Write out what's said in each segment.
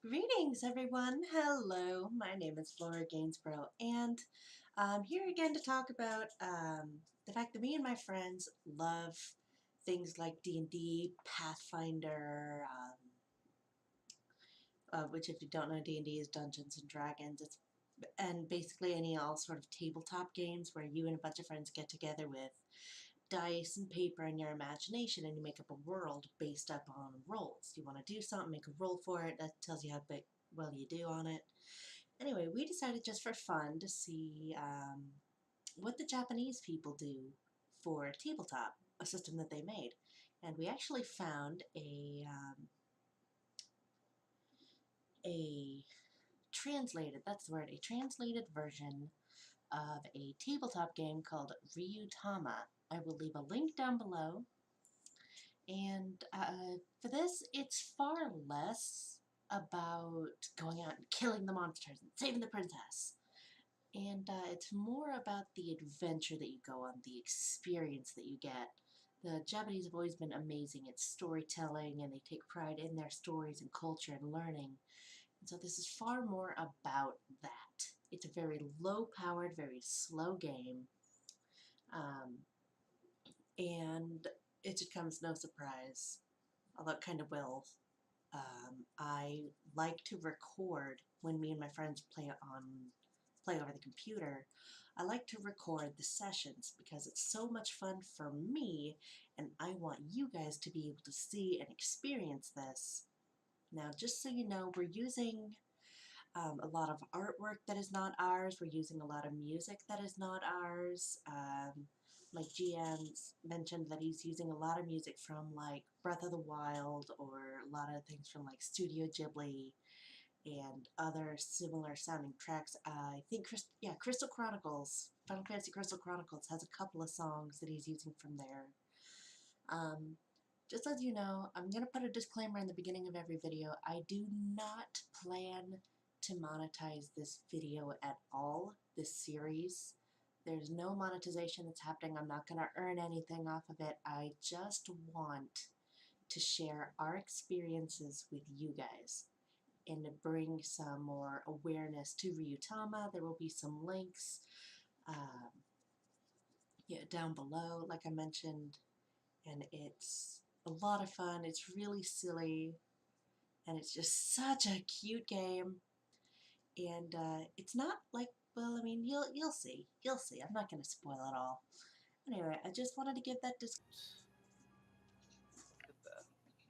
Greetings, everyone. Hello, my name is Laura Gainsborough, and I'm here again to talk about the fact that me and my friends love things like D&D, Pathfinder, which if you don't know, D&D is Dungeons and Dragons. And basically all sort of tabletop games where you and a bunch of friends get together with dice and paper and your imagination, and you make up a world based up on rolls. You want to do something, make a roll for it. That tells you how well you do on it. Anyway, we decided just for fun to see what the Japanese people do for tabletop, a system that they made. And we actually found a translated, that's the word, a translated version of a tabletop game called Ryuutama. I will leave a link down below. And for this, it's far less about going out and killing the monsters and saving the princess. And it's more about the adventure that you go on, the experience that you get. The Japanese have always been amazing at storytelling, and they take pride in their stories and culture and learning. And so this is far more about that. It's a very low-powered, very slow game. And it should come as no surprise, although it kind of will. I like to record when me and my friends play over the computer. I like to record the sessions because it's so much fun for me, and I want you guys to be able to see and experience this. Now, just so you know, we're using a lot of artwork that is not ours. We're using a lot of music that is not ours. Like GM's mentioned that he's using a lot of music from like Breath of the Wild, or a lot of things from like Studio Ghibli and other similar sounding tracks. I think Crystal Chronicles, Final Fantasy Crystal Chronicles has a couple of songs that he's using from there. Just as you know, I'm going to put a disclaimer in the beginning of every video. I do not plan to monetize this video at all, this series. There's no monetization that's happening. I'm not going to earn anything off of it. I just want to share our experiences with you guys and to bring some more awareness to Ryuutama. There will be some links down below, like I mentioned, and it's a lot of fun. It's really silly, and it's just such a cute game. And it's not like, well, I mean, you'll see. You'll see. I'm not going to spoil it all. Anyway, I just wanted to give that Get the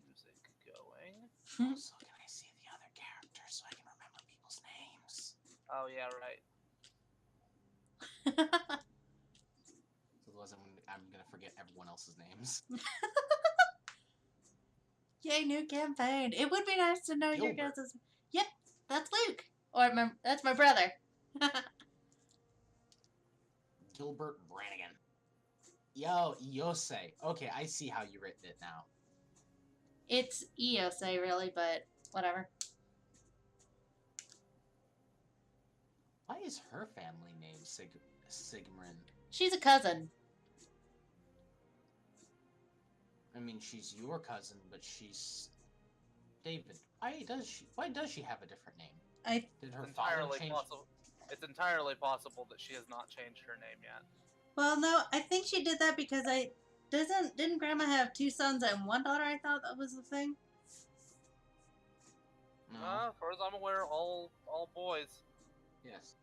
music going. Also, can I see the other characters so I can remember people's names? Oh yeah, right. So otherwise I'm gonna forget everyone else's names. Yay, new campaign. It would be nice to know your Gilbert. guys'. Yep, that's Luke. Or that's my brother. Gilbert Brannigan. Yo, Yosei. Okay, I see how you written it now. It's Iose, really, but whatever. Why is her family name Sigmarin? She's a cousin. I mean, she's your cousin, but she's David. Why does she have a different name? Did her father change? It's entirely possible that she has not changed her name yet. Well, no, I think she did that because didn't Grandma have 2 sons and 1 daughter? I thought that was the thing. No. As far as I'm aware, all boys. Yes.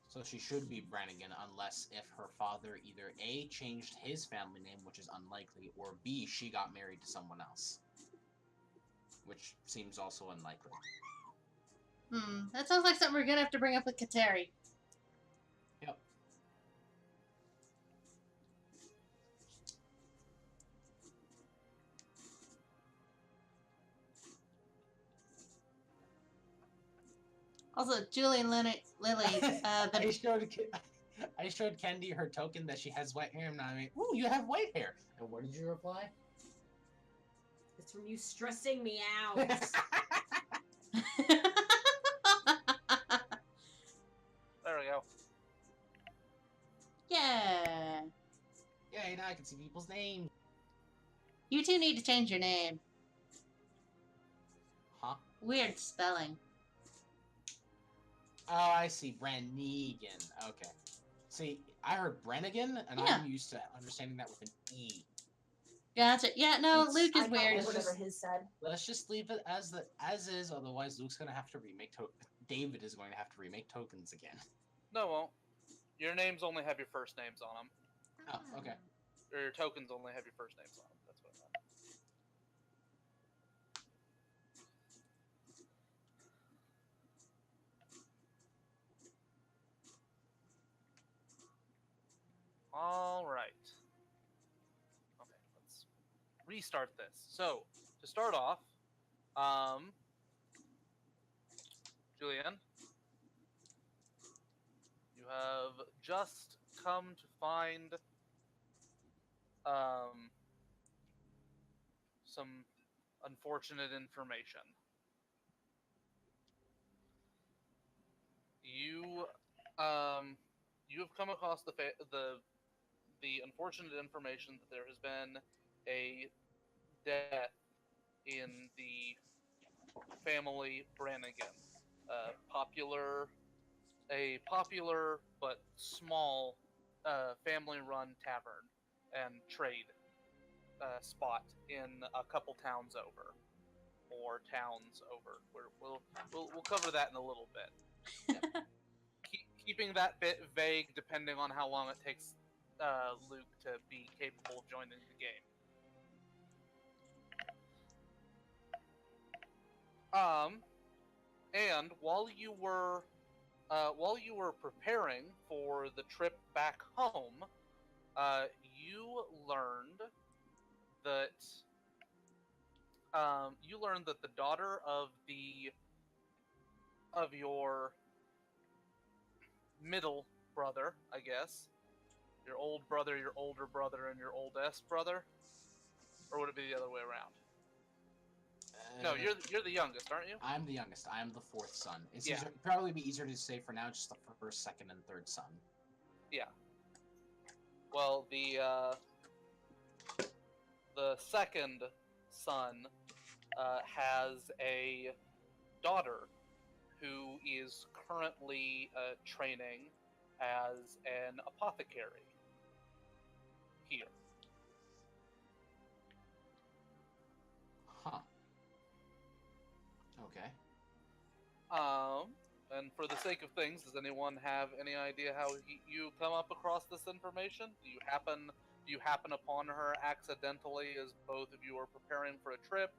So she should be Brannigan unless if her father either A, changed his family name, which is unlikely, or B, she got married to someone else. Which seems also unlikely. That sounds like something we're gonna have to bring up with Kateri. Yep. Also, Julie and Lily, I showed Kendi her token that she has white hair, and I mean, ooh, you have white hair. And what did you reply? It's from you stressing me out. There we go. Yeah. Yay, now I can see people's names. You two need to change your name. Huh? Weird spelling. Oh, I see. Brannigan. Okay. See, I heard Brannigan, and Yeah. I'm used to understanding that with an E. Gotcha. Yeah, no, Let's- Luke is I thought weird. whatever his said. Let's just leave it as is. Otherwise, Luke's gonna have to remake. David is going to have to remake tokens again. No, it won't. Your names only have your first names on them. Oh, okay. Or your tokens only have your first names on them. That's what I meant. All right. Okay, let's restart this. So, to start off, Julianne, you have just come to find some unfortunate information. You you have come across the unfortunate information that there has been a death in the family Brannigan, a popular but small family-run tavern and trade spot in a couple towns over, or towns over. We'll cover that in a little bit. Keeping that bit vague, depending on how long it takes Luke to be capable of joining the game. And while you were preparing for the trip back home, you learned that the daughter of your middle brother, I guess, your old brother, your older brother, and your oldest brother, or would it be the other way around? No, you're the youngest, aren't you? I'm the youngest. I am the fourth son. It's Yeah. it'd probably be easier to say for now, just the first, second, and third son. Yeah. Well, the second son has a daughter who is currently training as an apothecary here. Huh. Okay. And for the sake of things, does anyone have any idea how you come up across this information? Do you happen upon her accidentally as both of you are preparing for a trip?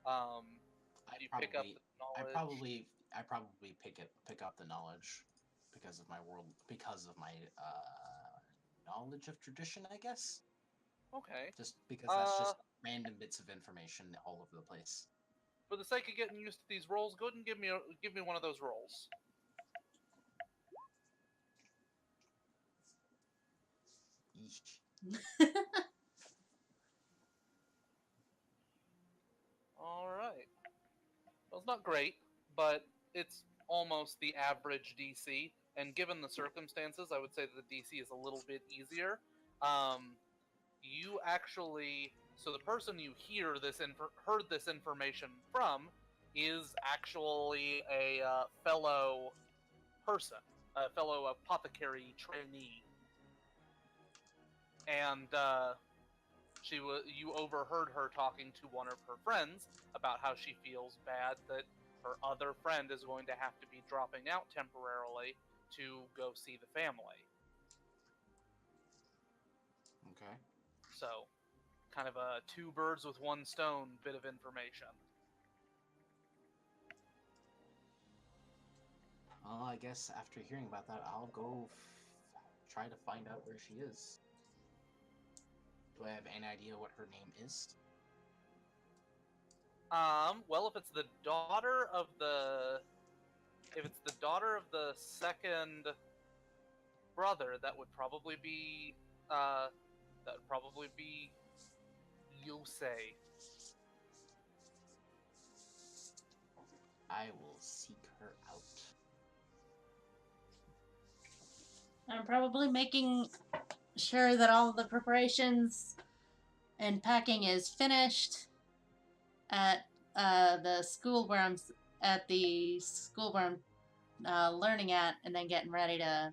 Do you pick up the knowledge? I probably pick up the knowledge because of my knowledge of tradition, I guess. Okay. Just because that's just random bits of information all over the place. For the sake of getting used to these rolls, go ahead and give me one of those rolls. Yeesh. All right. Well, it's not great, but it's almost the average DC. And given the circumstances, I would say that the DC is a little bit easier. So the person you heard this information from is actually a fellow person, a fellow apothecary trainee, and you overheard her talking to one of her friends about how she feels bad that her other friend is going to have to be dropping out temporarily to go see the family. Okay. So, kind of a two birds with one stone bit of information. Well, I guess after hearing about that, I'll go try to find out where she is. Do I have any idea what her name is? Well, if it's the daughter of the second brother, that would probably be Yosei. I will seek her out. I'm probably making sure that all the preparations and packing is finished at the school where I'm at the school where I'm learning at, and then getting ready to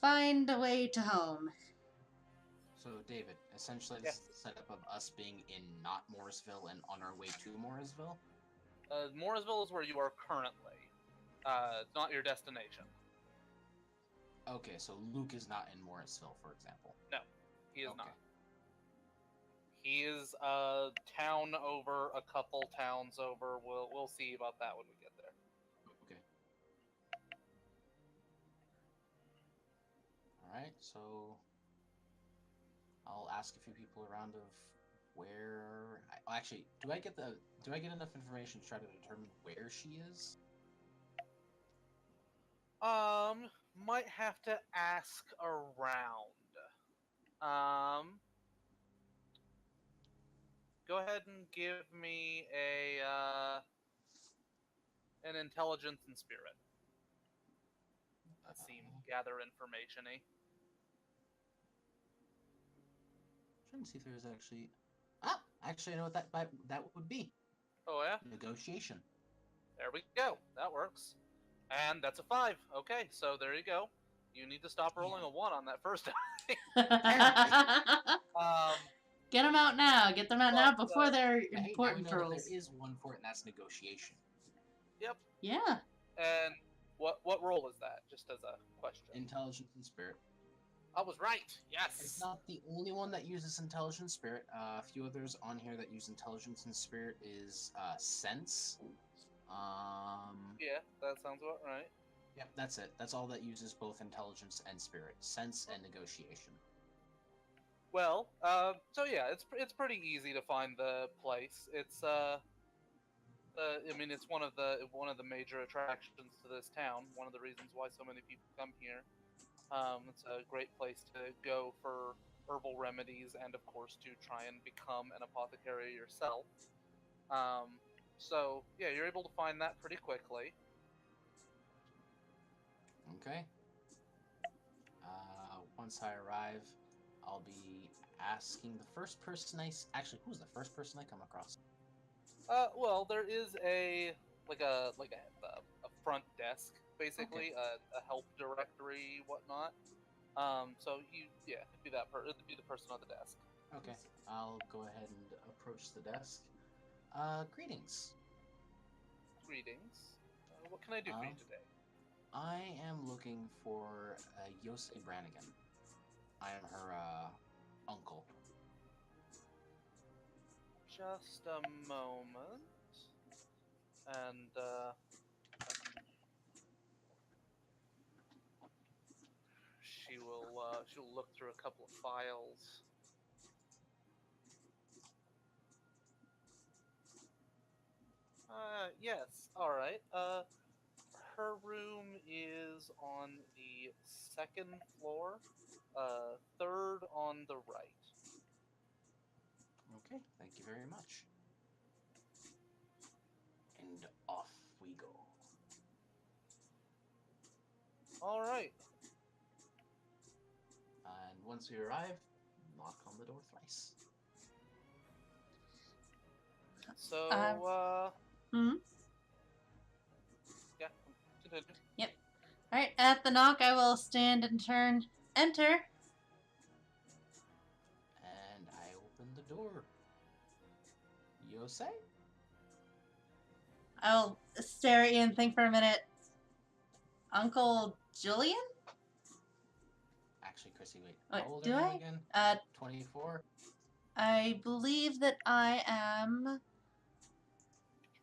find a way to home. So, David, essentially Yes. this is the setup of us being in not Morrisville and on our way to Morrisville. Morrisville is where you are currently. It's not your destination. Okay, so Luke is not in Morrisville, for example. No, he is Okay. not. He is a town over, a couple towns over. We'll see about that when we get there. Okay. Alright, so I'll ask a few people around of where actually, do I get enough information to try to determine where she is? Might have to ask around. Go ahead and give me an intelligence and spirit. Let's see, gather information-y. Trying to see if there's actually actually I know what that would be. Oh yeah? Negotiation. There we go. That works. And that's a 5. Okay, so there you go. You need to stop rolling a 1 on that first Get them out now. Get them out now before they're Hey, now we important know that trolls. there is one for it, and that's negotiation. Yep. Yeah. And what role is that? Just as a question. Intelligence and spirit. I was right. Yes. It's not the only one that uses intelligence spirit. A few others on here that use intelligence and spirit is sense. Yeah, that sounds about right. Yep, that's it. That's all that uses both intelligence and spirit. Sense and negotiation. Well, so yeah, it's pretty easy to find the place. It's I mean, it's one of the major attractions to this town. One of the reasons why so many people come here. It's a great place to go for herbal remedies and, of course, to try and become an apothecary yourself. So yeah, you're able to find that pretty quickly. Okay. Once I arrive, I'll be asking the first person actually, who's the first person I come across? Well, there is a front desk, basically, Okay. a help directory, whatnot. So it'd be it'd be the person on the desk. Okay, I'll go ahead and approach the desk. Greetings. Greetings. What can I do for you today? I am looking for Yosei Brannigan. I am her uncle. Just a moment. And she'll look through a couple of files. Yes. All right. Her room is on the 2nd floor, 3rd on the right. Okay, thank you very much. And off we go. All right. And once we arrive, knock on the door thrice. So, yeah, continue. Yep. Alright, at the knock, I will stand and enter. And I open the door. Yosei? I'll stare at you and think for a minute. Uncle Julian? Actually, Chrissy, wait. Wait, How old do are you I? again? 24? I believe that I am...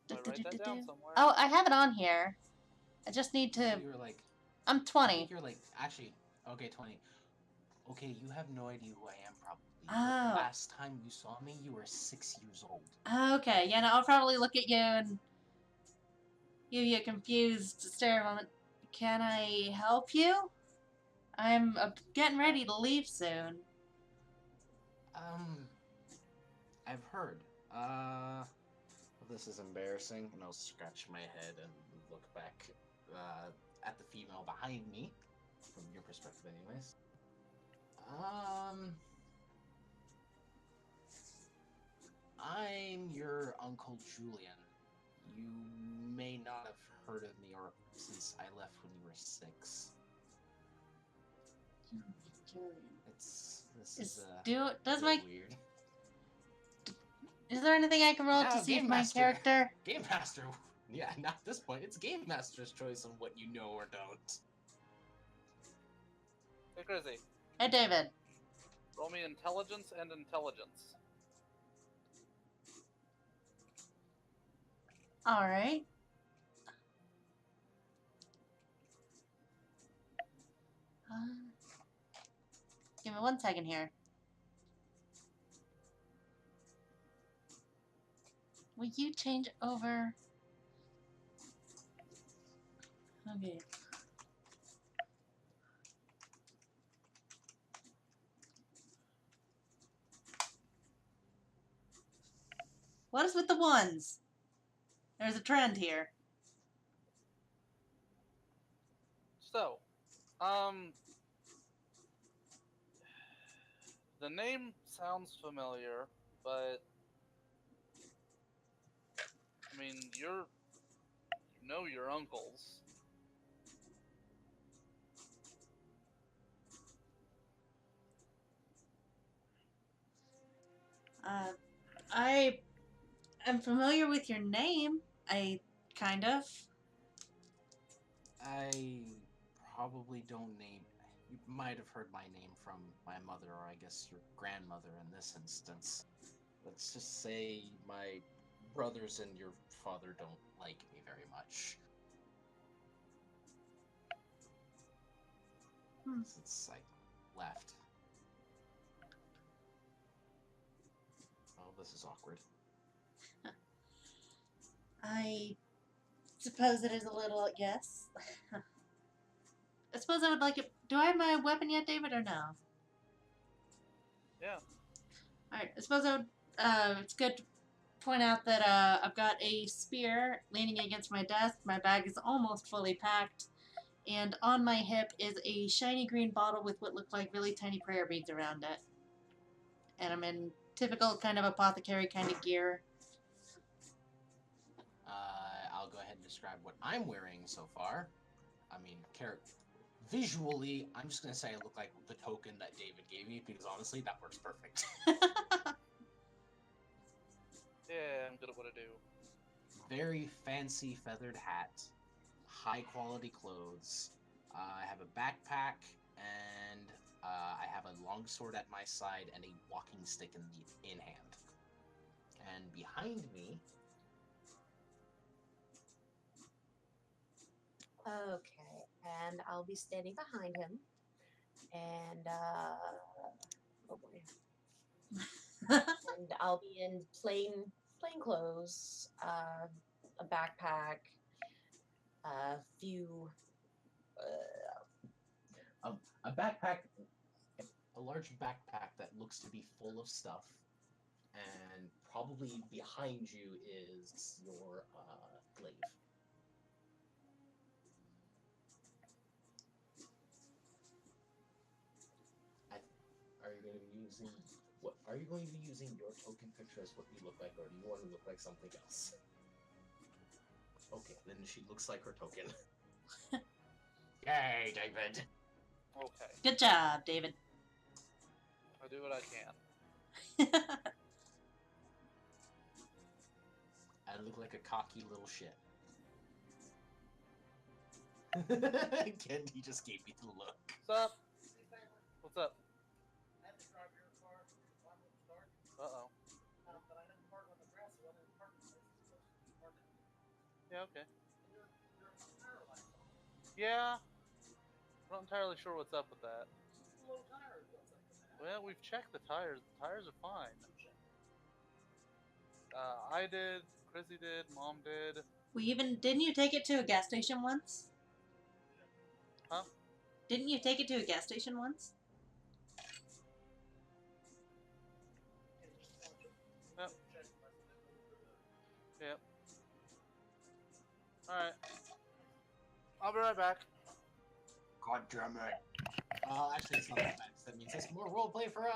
I write that down somewhere. Oh, I have it on here. I just need to... You were like... I'm I 20. think you're like... Actually, okay, 20. Okay, you have no idea who I am, probably. Oh. The last time you saw me, you were 6 years old. Okay, yeah, no, I'll probably look at you and give you a confused stare a moment. Can I help you? I'm getting ready to leave soon. I've heard. Well, this is embarrassing, and I'll scratch my head and look back at the female behind me, from your perspective anyways. I'm your Uncle Julian. You have heard of me or since I left when you were 6. This is Does a my bit weird. is there anything I can roll Now, to see if Game my Master. character? Game Master. Yeah, not at this point. It's Game Master's choice on what you know or don't. Hey, Grizzy. Hey, David. Roll me intelligence and intelligence. All right. Give me 1 second here. Will you change over? Okay. What is with the ones? There's a trend here. So, the name sounds familiar, but I mean, you know your uncles. I am familiar with your name. Kind of. I probably don't name. You might have heard my name from my mother, or I guess your grandmother in this instance. Let's just say my brothers and your father don't like me very much. Since I left. Oh, this is awkward. I suppose it is a little, yes. I suppose I would like it. Do I have my weapon yet, David, or no? Yeah. Alright, I suppose I would, it's good to point out that, I've got a spear leaning against my desk. My bag is almost fully packed. And on my hip is a shiny green bottle with what look like really tiny prayer beads around it. And I'm in typical kind of apothecary kind of gear. I'll go ahead and describe what I'm wearing so far. I mean, visually, I'm just going to say I look like the token that David gave me, because honestly, that works perfect. Yeah, I'm good at what I do. Very fancy feathered hat, high quality clothes. I have a backpack, and I have a longsword at my side and a walking stick in hand. And behind me, Okay, and I'll be standing behind him, and oh boy, and I'll be in plain clothes, a backpack, a few. a backpack, a large backpack that looks to be full of stuff, and probably behind you is your glaive. Are you going to be using what? Are you going to be using your token picture as what you look like, or do you want to look like something else? Okay, then she looks like her token. Yay, David! Okay. Good job, David. I do what I can. I look like a cocky little shit. Again, he just gave me the look. What's up? What's up? Uh-oh. Yeah, okay. Yeah. I'm not entirely sure what's up with that. Well, we've checked the tires. The tires are fine. I did, Chrissy did, Mom did. Didn't you take it to a gas station once? Huh? Didn't you take it to a gas station once? Yep. Yep. Alright. I'll be right back. God damn it. Actually, it's not that bad. That means it's more roleplay for